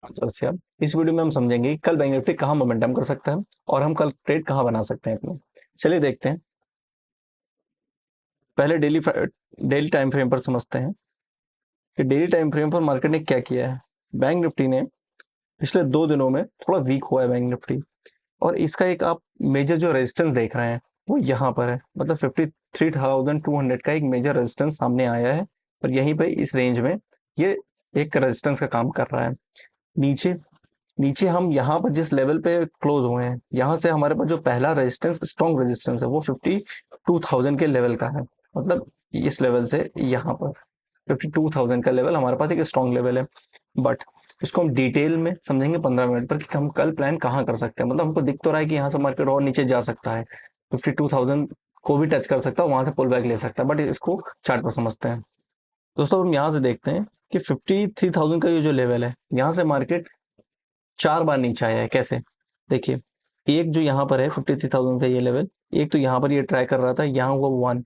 अच्छा, इस वीडियो में हम समझेंगे कि कल बैंक निफ्टी कहाँ मोमेंटम कर सकता है और हम कल ट्रेड कहाँ बना सकते हैं अपने। चलिए देखते हैं। पहले डेली टाइम फ्रेम पर समझते हैं कि डेली टाइम फ्रेम पर मार्केट ने क्या किया है। बैंक निफ्टी ने पिछले 2 दिनों में थोड़ा वीक हुआ है बैंक निफ्टी, और इसका एक आप मेजर जो रेजिस्टेंस देख रहे हैं वो यहाँ पर है। मतलब 53,200 का एक मेजर रेजिस्टेंस सामने आया है, और यहीं पे इस रेंज में ये एक रेजिस्टेंस का काम कर रहा है। नीचे नीचे हम यहाँ पर जिस लेवल पे क्लोज हुए हैं, यहाँ से हमारे पास जो पहला रेजिस्टेंस, स्ट्रॉन्ग रेजिस्टेंस है, वो 52,000 के लेवल का है। मतलब इस लेवल से यहाँ पर 52,000 का लेवल हमारे पास एक स्ट्रॉन्ग लेवल है। बट इसको हम डिटेल में समझेंगे 15 मिनट पर कि हम कल प्लान कहाँ कर सकते हैं। मतलब हमको दिख तो रहा है कि यहाँ से मार्केट और नीचे जा सकता है, 52,000 को भी टच कर सकता है, वहां से पुल बैक ले सकता है। बट इसको चार्ट पर समझते हैं। दोस्तों, हम यहाँ से देखते हैं कि 53,000 का ये जो लेवल है, यहाँ से मार्केट 4 बार नीचे आया है। कैसे? देखिए, एक जो यहाँ पर है 53,000 का ये लेवल, एक तो यहाँ पर ये ट्राई कर रहा था, यहाँ हुआ 1,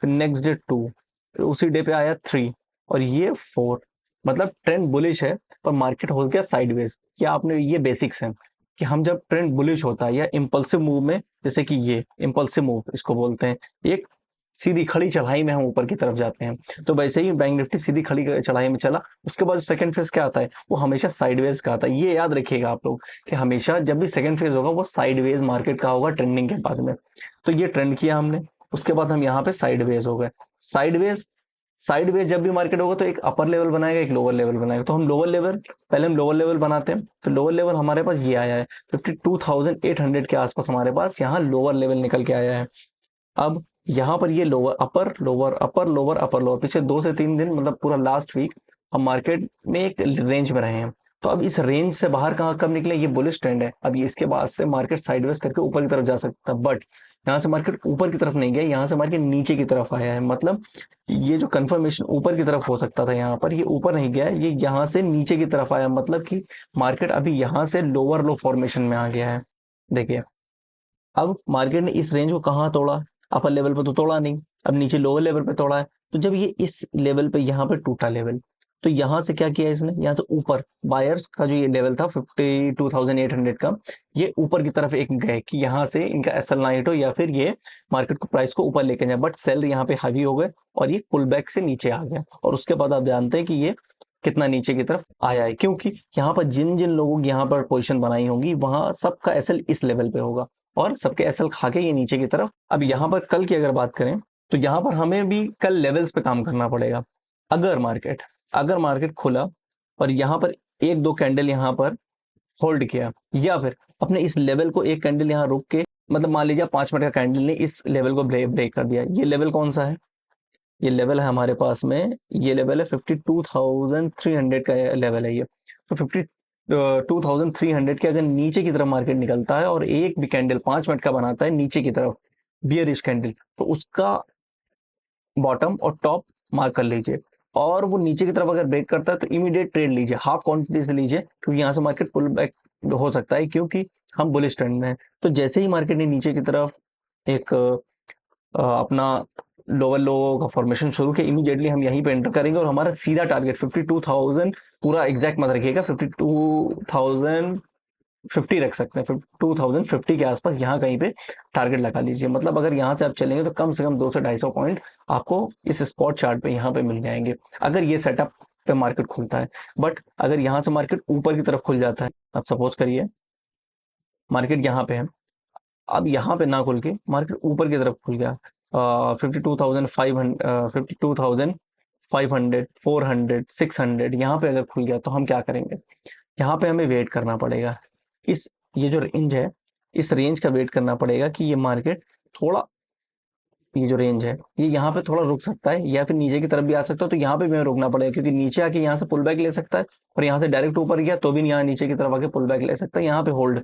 फिर नेक्स्ट डे 2, फिर उसी डे पे आया 3, और ये 4। मतलब ट्रेंड बुलिश है, पर मार्केट हो गया साइडवेज। क्या आपने, ये बेसिक्स हैं कि हम जब ट्रेंड बुलिश होता है या इम्पल्सिव मूव में, जैसे कि ये इम्पल्सिव मूव इसको बोलते हैं, एक सीधी खड़ी चढ़ाई में हम ऊपर की तरफ जाते हैं, तो वैसे ही बैंक निफ्टी सीधी खड़ी चढ़ाई में चला। उसके बाद सेकंड फेज क्या आता है, वो हमेशा साइडवेज का आता है। ये याद रखिएगा आप लोग कि हमेशा जब भी सेकंड फेज होगा वो साइडवेज मार्केट का होगा, ट्रेंडिंग के बाद में। तो ये ट्रेंड किया हमने, उसके बाद हम यहाँ पे साइडवेज हो गए। साइडवेज साइडवेज जब भी मार्केट होगा तो एक अपर लेवल बनाएगा, एक लोअर लेवल बनाएगा। तो हम लोअर लेवल, पहले हम लोअर लेवल बनाते हैं। तो लोअर लेवल हमारे पास ये आया है 52,800 के आसपास, हमारे पास यहाँ लोअर लेवल निकल के आया है। अब यहाँ पर ये lower upper lower upper lower upper lower, पिछले 2 से 3 दिन, मतलब पूरा लास्ट वीक हम मार्केट में एक रेंज में रहे हैं। तो अब इस रेंज से बाहर कहाँ कब निकले, ये बुलिश ट्रेंड है। अब इसके बाद से मार्केट साइडवेज करके ऊपर की तरफ जा सकता है, बट यहाँ से मार्केट ऊपर की तरफ नहीं गया, यहाँ से मार्केट नीचे की तरफ आया है। मतलब ये जो कंफर्मेशन ऊपर की तरफ हो सकता था, यहाँ पर ये ऊपर नहीं गया, ये यहाँ से नीचे की तरफ आया। मतलब कि मार्केट अभी यहाँ से लोअर लो फॉर्मेशन में आ गया है। देखिए, अब मार्केट ने इस रेंज को कहाँ तोड़ा, अपर लेवल पे तो तोड़ा नहीं, अब नीचे लोअर लेवल पे तोड़ा है। तो जब ये इस लेवल पे यहाँ पे टूटा लेवल, तो यहाँ से क्या किया इसने, यहाँ से ऊपर बायर्स का जो ये लेवल था 52,800 का, ये ऊपर की तरफ एक गए कि यहाँ से इनका एसएल ना हिट हो, या फिर ये मार्केट को प्राइस को ऊपर लेके जाए। बट सेल यहाँ पे हावी हो गए और ये पुल बैक से नीचे आ गया। और उसके बाद आप जानते हैं कि ये कितना नीचे की तरफ आया है, क्योंकि यहाँ पर जिन जिन लोगों की यहाँ पर पोजीशन बनाई होगी, वहां सबका एसएल इस लेवल पे होगा, और सबके एसएल खा के ये नीचे की तरफ। अब यहाँ पर कल की अगर बात करें, तो यहाँ पर हमें भी कल लेवल्स पे काम करना पड़ेगा। अगर मार्केट खुला और यहाँ पर एक दो कैंडल यहाँ पर होल्ड किया, या फिर अपने इस लेवल को एक कैंडल यहाँ रुक के, मतलब मान लीजिए 5 मिनट का कैंडल ने इस लेवल को ब्रेक कर दिया। ये लेवल कौन सा है? ये लेवल है हमारे पास में, ये लेवल है 52,300 का लेवल है ये। तो 52,300 के अगर नीचे की तरफ मार्केट निकलता है और एक भी कैंडल 5 मिनट का बनाता है नीचे की तरफ, बियरिश कैंडल, तो उसका बॉटम और टॉप मार्क कर लीजिए। और वो नीचे की तरफ अगर ब्रेक करता है तो इमीडिएट ट्रेड लीजिए, हाफ क्वांटिटी से लीजिए, क्योंकि यहाँ से मार्केट पुल बैक हो सकता है, क्योंकि हम बुलिश ट्रेंड में हैं। तो जैसे ही मार्केट ने नीचे की तरफ एक अपना लोअर लो का फॉर्मेशन शुरू किया, इमीडिएटली हम यहीं पे एंटर करेंगे, और हमारा सीधा टारगेट 52,000, पूरा एग्जैक्ट मत रखिएगा, 52,050 रख सकते हैं। 52,050 के आसपास यहाँ कहीं पे टारगेट लगा लीजिए। मतलब अगर यहाँ से आप चलेंगे तो कम से कम 200-250 पॉइंट आपको इस स्पॉट चार्ट पे यहाँ पे मिल जाएंगे, अगर ये सेटअप पे मार्केट खुलता है। बट अगर यहाँ से मार्केट ऊपर की तरफ खुल जाता है, आप सपोज करिए मार्केट यहाँ पे है, अब यहाँ पे ना खुल के मार्केट ऊपर की तरफ खुल गया 52,500, 52,500, 400, 600, यहाँ पे अगर खुल गया तो हम क्या करेंगे? यहाँ पे हमें वेट करना पड़ेगा। इस ये जो रेंज है, इस रेंज का वेट करना पड़ेगा कि ये मार्केट थोड़ा, ये जो रेंज है ये यहाँ पे थोड़ा रुक सकता है, या फिर नीचे की तरफ भी आ सकता है। तो यहाँ पे भी हमें रुकना पड़ेगा, क्योंकि नीचे आके यहाँ से पुल बैक ले सकता है, और यहाँ से डायरेक्ट ऊपर गया तो भी यहाँ नीचे की तरफ आके पुल बैक ले सकता है। यहाँ पे होल्ड,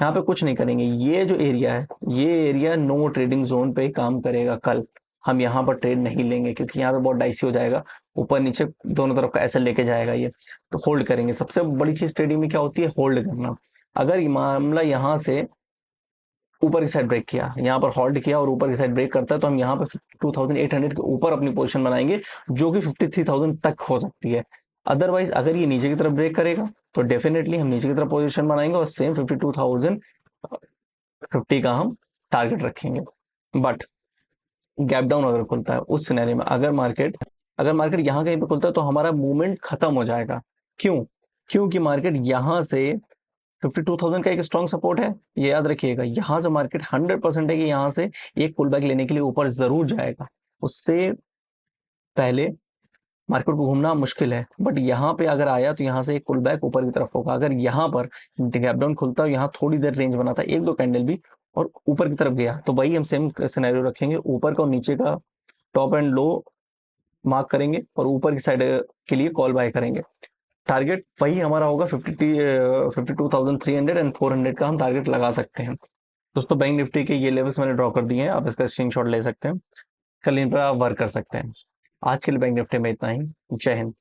यहाँ पे कुछ नहीं करेंगे। ये जो एरिया है, ये एरिया नो ट्रेडिंग जोन पे काम करेगा कल। हम यहाँ पर ट्रेड नहीं लेंगे, क्योंकि यहाँ पे बहुत डाइसी हो जाएगा, ऊपर नीचे दोनों तरफ का ऐसे लेके जाएगा ये। तो होल्ड करेंगे। सबसे बड़ी चीज ट्रेडिंग में क्या होती है? होल्ड करना। अगर ये मामला यहाँ से ऊपर की साइड ब्रेक किया, यहाँ पर होल्ड किया और ऊपर की साइड ब्रेक करता है, तो हम यहाँ पे 2,800 के ऊपर अपनी पोजीशन बनाएंगे, जो कि 53,000 तक हो सकती है। अदरवाइज अगर ये नीचे की तरफ ब्रेक करेगा तो डेफिनेटली हम नीचे की तरफ पोजीशन बनाएंगे और सेम 52,050 का हम टारगेट रखेंगे। बट गैप डाउन अगर खुलता है उस सिनेरियो में, अगर मार्केट यहाँ कहीं पे खुलता है तो हमारा मूवमेंट खत्म हो जाएगा। क्यों? क्योंकि मार्केट यहाँ से 52,000 का एक स्ट्रॉन्ग सपोर्ट है, ये याद रखिएगा। यहाँ से मार्केट 100% है कि यहाँ से एक पुल बैक लेने के लिए ऊपर जरूर जाएगा। उससे पहले मार्केट को घूमना मुश्किल है, बट यहाँ पे अगर आया तो यहाँ से एक पुल बैक ऊपर की तरफ होगा। अगर यहाँ पर गैप डाउन खुलता है, यहाँ थोड़ी देर रेंज बनाता है, एक दो कैंडल भी, और ऊपर की तरफ गया, तो वही हम सेम सिनेरियो रखेंगे। ऊपर का और नीचे का टॉप एंड लो मार्क करेंगे और ऊपर की साइड के लिए कॉल बाय करेंगे। टारगेट वही हमारा होगा 52,300 एंड 400 का हम टारगेट लगा सकते हैं। दोस्तों बैंक निफ्टी के ये लेवल्स मैंने ड्रॉ कर दिए हैं, आप इसका स्क्रीनशॉट ले सकते हैं, कल इन पर आप वर्क कर सकते हैं। आज के लिए बैंक निफ्टी में इतना ही। जय हिंद।